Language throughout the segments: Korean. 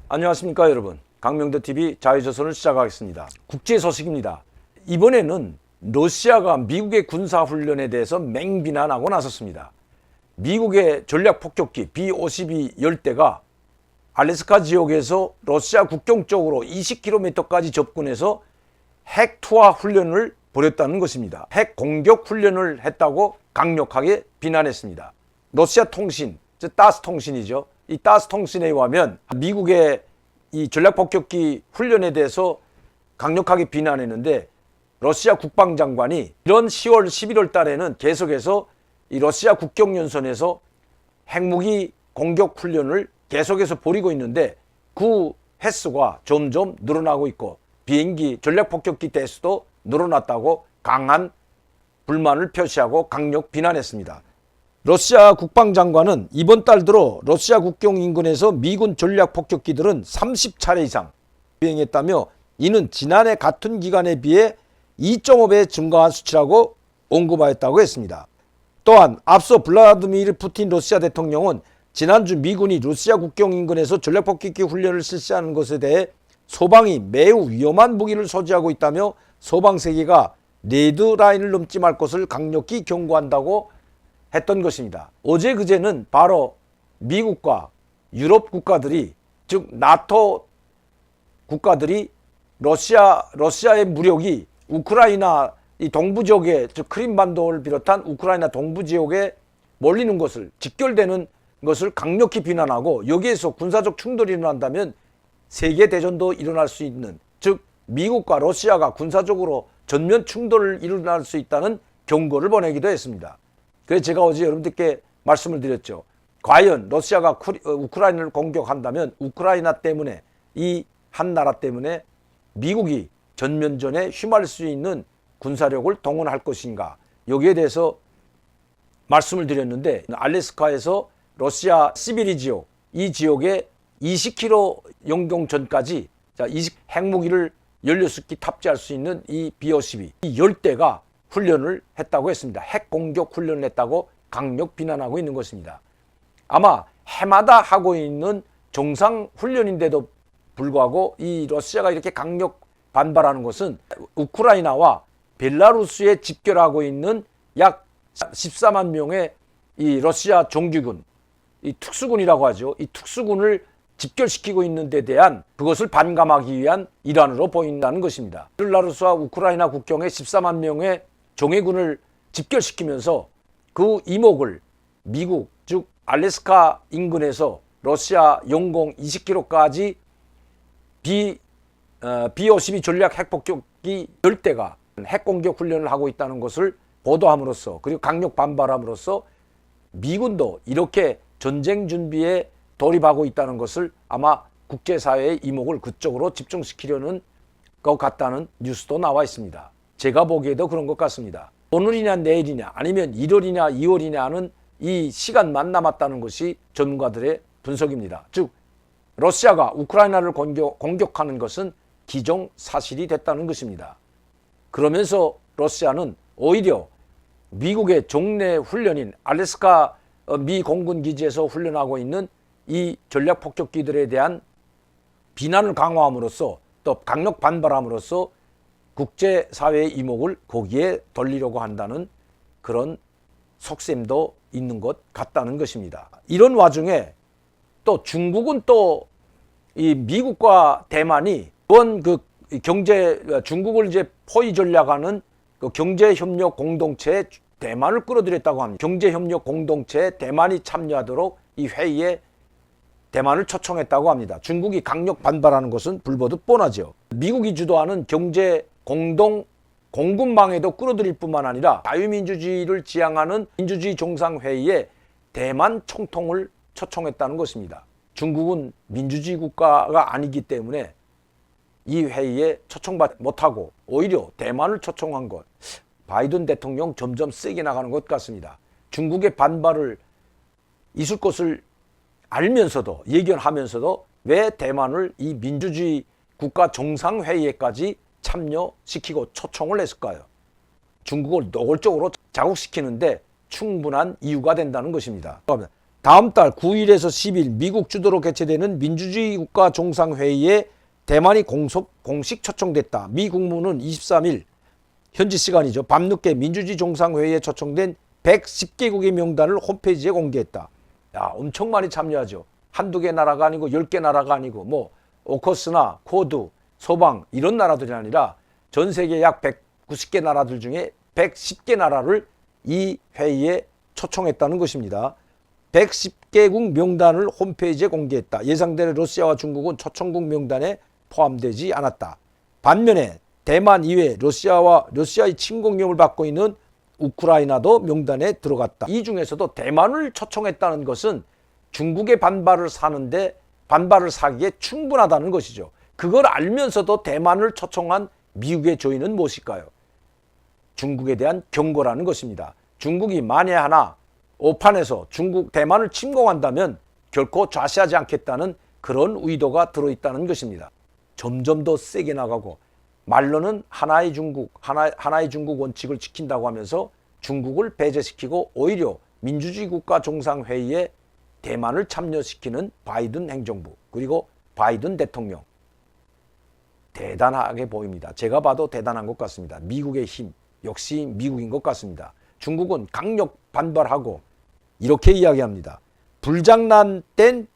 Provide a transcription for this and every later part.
안녕하십니까 여러분. 강명도TV 자유조선을 시작하겠습니다. 국제 소식입니다. 이번에는 러시아가 미국의 군사훈련에 대해서 맹비난하고 나섰습니다. 미국의 전략폭격기 B-52 10대가 알래스카 지역에서 러시아 국경 쪽으로 20km까지 접근해서 핵 투하 훈련을 벌였다는 것입니다. 핵 공격 훈련을 했다고 강력하게 비난했습니다. 러시아 통신, 즉 따스 통신이죠. 이 따스 통신에 의하면 미국의 이 전략폭격기 훈련에 대해서 강력하게 비난했는데, 러시아 국방장관이 이런 10월, 11월 달에는 계속해서 이 러시아 국경연선에서 핵무기 공격 훈련을 계속해서 벌이고 있는데 그 횟수가 점점 늘어나고 있고 비행기 전략폭격기 대수도 늘어났다고 강한 불만을 표시하고 강력 비난했습니다. 러시아 국방장관은 이번 달 들어 러시아 국경 인근에서 미군 전략폭격기들은 30차례 이상 비행했다며 이는 지난해 같은 기간에 비해 2.5배 증가한 수치라고 언급하였다고 했습니다. 또한 앞서 블라디미르 푸틴 러시아 대통령은 지난주 미군이 러시아 국경 인근에서 전략폭격기 훈련을 실시하는 것에 대해 서방이 매우 위험한 무기를 소지하고 있다며 서방 세계가 레드라인을 넘지 말 것을 강력히 경고한다고 했던 것입니다. 어제 그제는 바로 미국과 유럽 국가들이, 즉 나토 국가들이 러시아의 무력이 우크라이나 이 동부 지역에, 즉 크림반도를 비롯한 우크라이나 동부 지역에 몰리는 것을, 직결되는 것을 강력히 비난하고, 여기에서 군사적 충돌이 일어난다면 세계 대전도 일어날 수 있는, 즉 미국과 러시아가 군사적으로 전면 충돌을 일어날 수 있다는 경고를 보내기도 했습니다. 그래서 제가 어제 여러분들께 말씀을 드렸죠. 과연 러시아가 우크라이나를 공격한다면 우크라이나 때문에, 이 한 나라 때문에 미국이 전면전에 휘말릴 수 있는 군사력을 동원할 것인가, 여기에 대해서 말씀을 드렸는데, 알래스카에서 러시아 시베리 지역, 이 지역에 20km 영공전까지 핵무기를 16기 탑재할 수 있는 이 B-52 이 10대가 훈련을 했다고 했습니다. 핵 공격 훈련을 했다고 강력 비난하고 있는 것입니다. 아마 해마다 하고 있는 정상 훈련인데도 불구하고 이 러시아가 이렇게 강력 반발하는 것은 우크라이나와 벨라루스에 집결하고 있는 약 14만 명의 이 러시아 정규군, 이 특수군이라고 하죠. 이 특수군을 집결시키고 있는 데 대한 그것을 반감하기 위한 일환으로 보인다는 것입니다. 벨라루스와 우크라이나 국경에 14만 명의 정예군을 집결시키면서 그 이목을 미국, 즉 알래스카 인근에서 러시아 영공 20km까지 B-52 전략 핵폭격기 10대가 핵공격 훈련을 하고 있다는 것을 보도함으로써, 그리고 강력 반발함으로써 미군도 이렇게 전쟁 준비에 돌입하고 있다는 것을 아마 국제사회의 이목을 그쪽으로 집중시키려는 것 같다는 뉴스도 나와 있습니다. 제가 보기에도 그런 것 같습니다. 오늘이냐 내일이냐 아니면 1월이냐 2월이냐 하는 이 시간만 남았다는 것이 전문가들의 분석입니다. 즉 러시아가 우크라이나를 공격하는 것은 기정사실이 됐다는 것입니다. 그러면서 러시아는 오히려 미국의 정례 훈련인 알래스카 미 공군 기지에서 훈련하고 있는 이 전략폭격기들에 대한 비난을 강화함으로써, 또 강력 반발함으로써 국제사회의 이목을 거기에 돌리려고 한다는 그런 속셈도 있는 것 같다는 것입니다. 이런 와중에 또 중국은 또 이 미국과 대만이 이번 그 중국을 이제 포위 전략하는 그 경제협력 공동체에 대만을 끌어들였다고 합니다. 경제협력 공동체에 대만이 참여하도록 이 회의에 대만을 초청했다고 합니다. 중국이 강력 반발하는 것은 불보듯 뻔하죠. 미국이 주도하는 경제 공군망에도 끌어들일 뿐만 아니라 자유민주주의를 지향하는 민주주의 정상회의에 대만 총통을 초청했다는 것입니다. 중국은 민주주의 국가가 아니기 때문에 이 회의에 초청받지 못하고 오히려 대만을 초청한 것, 바이든 대통령 점점 세게 나가는 것 같습니다. 중국의 반발을 있을 것을 알면서도, 예견하면서도 왜 대만을 이 민주주의 국가 정상회의에까지 참여시키고 초청을 했을까요? 중국을 노골적으로 자극시키는데 충분한 이유가 된다는 것입니다. 다음 달 9일에서 10일 미국 주도로 개최되는 민주주의 국가 정상회의에 대만이 공식 초청됐다. 미 국무는 23일 현지 시간이죠. 밤늦게 민주주의 정상회의에 초청된 110개국의 명단을 홈페이지에 공개했다. 야, 엄청 많이 참여하죠. 한두 개 나라가 아니고 10개 나라가 아니고 뭐 오커스나 코드, 소방 이런 나라들이 아니라 전 세계 약 190개 나라들 중에 110개 나라를 이 회의에 초청했다는 것입니다. 110개국 명단을 홈페이지에 공개했다. 예상대로 러시아와 중국은 초청국 명단에 포함되지 않았다. 반면에 대만 이외 러시아의 침공령을 받고 있는 우크라이나도 명단에 들어갔다. 이 중에서도 대만을 초청했다는 것은 중국의 반발을 사기에 충분하다는 것이죠. 그걸 알면서도 대만을 초청한 미국의 조의는 무엇일까요? 중국에 대한 경고라는 것입니다. 중국이 만에 하나 오판에서 대만을 침공한다면 결코 좌시하지 않겠다는 그런 의도가 들어있다는 것입니다. 점점 더 세게 나가고 말로는 하나의 중국 원칙을 지킨다고 하면서 중국을 배제시키고 오히려 민주주의 국가 정상회의에 대만을 참여시키는 바이든 행정부 그리고 바이든 대통령 대단하게 보입니다. 제가 봐도 대단한 것 같습니다. 미국의 힘 역시 미국인 것 같습니다. 중국은 강력 반발하고 이렇게 이야기합니다. 불장난된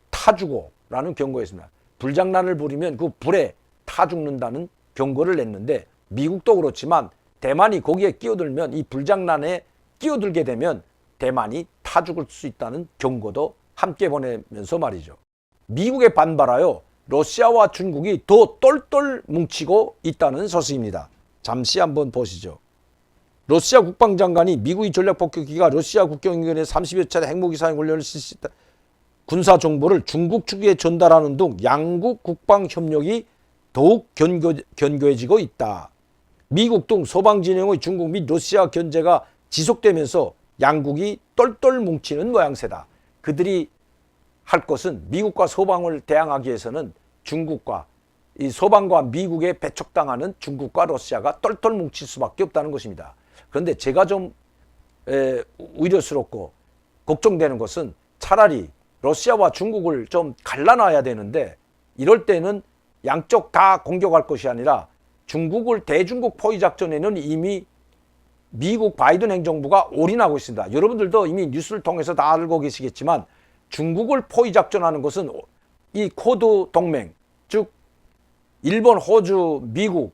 타주고라는 경고였습니다. 불장난을 부리면 그 불에 타 죽는다는 경고를 냈는데 미국도 그렇지만 대만이 거기에 끼어들면 이 불장난에 끼어들게 되면 대만이 타 죽을 수 있다는 경고도 함께 보내면서 말이죠. 미국에 반발하여 러시아와 중국이 더 똘똘 뭉치고 있다는 소식입니다. 잠시 한번 보시죠. 러시아 국방장관이 미국의 전략폭격기가 러시아 국경 인근에 30여 차례 핵무기 사용 훈련을 실시했다. 군사 정보를 중국 측에 전달하는 등 양국 국방 협력이 더욱 견고해지고 있다. 미국 등 서방 진영의 중국 및 러시아 견제가 지속되면서 양국이 똘똘 뭉치는 모양새다. 그들이 할 것은 미국과 서방을 대항하기 위해서는 중국과 이 서방과 미국에 배척당하는 중국과 러시아가 똘똘 뭉칠 수밖에 없다는 것입니다. 그런데 제가 좀 우려스럽고 걱정되는 것은 차라리 러시아와 중국을 좀 갈라놔야 되는데 이럴 때는 양쪽 다 공격할 것이 아니라 중국을 대중국 포위 작전에는 이미 미국 바이든 행정부가 올인하고 있습니다. 여러분들도 이미 뉴스를 통해서 다 알고 계시겠지만 중국을 포위 작전하는 것은 이 쿼드 동맹, 즉 일본, 호주, 미국,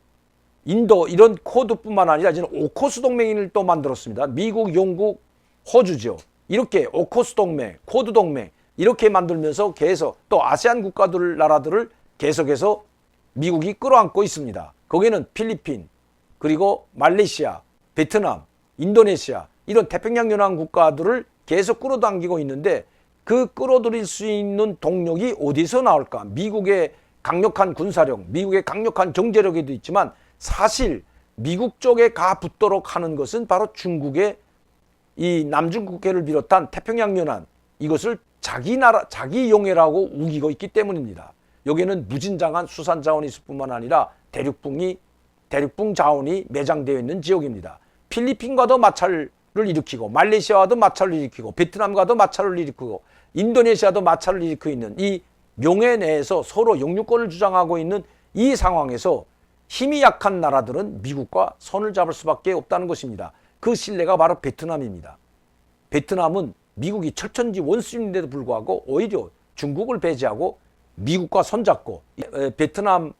인도 이런 쿼드뿐만 아니라 이제는 오커스 동맹을 또 만들었습니다. 미국, 영국, 호주죠. 이렇게 오커스 동맹, 쿼드 동맹 이렇게 만들면서 계속 또 아세안 나라들을 계속해서 미국이 끌어안고 있습니다. 거기는 필리핀, 그리고 말레이시아, 베트남, 인도네시아 이런 태평양 연안 국가들을 계속 끌어당기고 있는데 그 끌어들일 수 있는 동력이 어디서 나올까? 미국의 강력한 군사력, 미국의 강력한 경제력에도 있지만 사실 미국 쪽에 가 붙도록 하는 것은 바로 중국의 이 남중국해를 비롯한 태평양 연안 이것을 자기 영해라고 우기고 있기 때문입니다. 여기에는 무진장한 수산 자원이 있을 뿐만 아니라 대륙붕 자원이 매장되어 있는 지역입니다. 필리핀과도 마찰을 일으키고 말레이시아와도 마찰을 일으키고 베트남과도 마찰을 일으키고 인도네시아도 마찰을 일으키고 있는 이 명예 내에서 서로 영유권을 주장하고 있는 이 상황에서 힘이 약한 나라들은 미국과 손을 잡을 수밖에 없다는 것입니다. 그 신뢰가 바로 베트남입니다. 베트남은 미국이 철천지 원수인데도 불구하고 오히려 중국을 배제하고 미국과 손잡고 베트남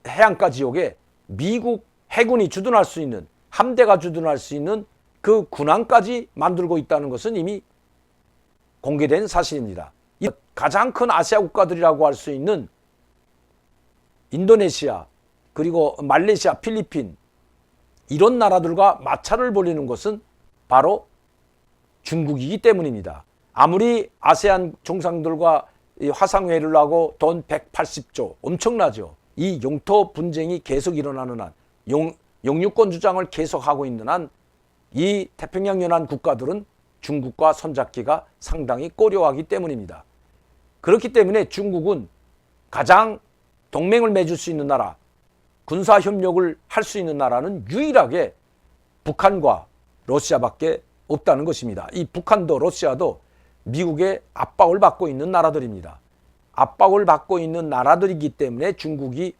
해안가 지역에 미국 해군이 주둔할 수 있는 함대가 주둔할 수 있는 그 군함까지 만들고 있다는 것은 이미 공개된 사실입니다. 가장 큰 아시아 국가들이라고 할 수 있는 인도네시아 그리고 말레이시아, 필리핀 이런 나라들과 마찰을 벌이는 것은 바로 중국이기 때문입니다. 아무리 아세안 정상들과 화상회의를 하고 돈 180조 엄청나죠. 이 영토 분쟁이 계속 일어나는 한 영유권 주장을 계속하고 있는 한 이 태평양 연안 국가들은 중국과 손잡기가 상당히 꺼려하기 때문입니다. 그렇기 때문에 중국은 가장 동맹을 맺을 수 있는 나라, 군사협력을 할 수 있는 나라는 유일하게 북한과 러시아밖에 없다는 것입니다. 이 북한도 러시아도 미국의 압박을 받고 있는 나라들입니다. 압박을 받고 있는 나라들이기 때문에 중국이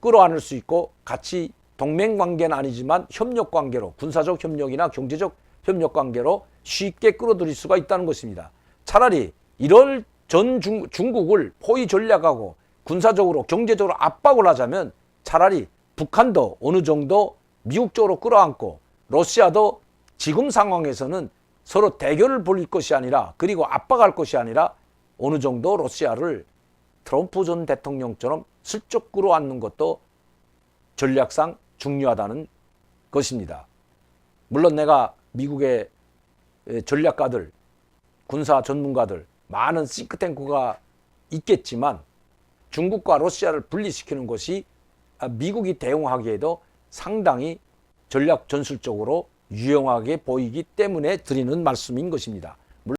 끌어안을 수 있고 같이 동맹관계는 아니지만 협력관계로, 군사적 협력이나 경제적 협력관계로 쉽게 끌어들일 수가 있다는 것입니다. 차라리 이럴 중국을 포위 전략하고 군사적으로 경제적으로 압박을 하자면 차라리 북한도 어느 정도 미국 쪽으로 끌어안고 러시아도 지금 상황에서는 서로 대결을 벌일 것이 아니라, 그리고 압박할 것이 아니라 어느 정도 러시아를 트럼프 전 대통령처럼 슬쩍 끌어안는 것도 전략상 중요하다는 것입니다. 물론 내가 미국의 전략가들, 군사 전문가들, 많은 싱크탱크가 있겠지만 중국과 러시아를 분리시키는 것이 미국이 대응하기에도 상당히 전략 전술적으로 유용하게 보이기 때문에 드리는 말씀인 것입니다.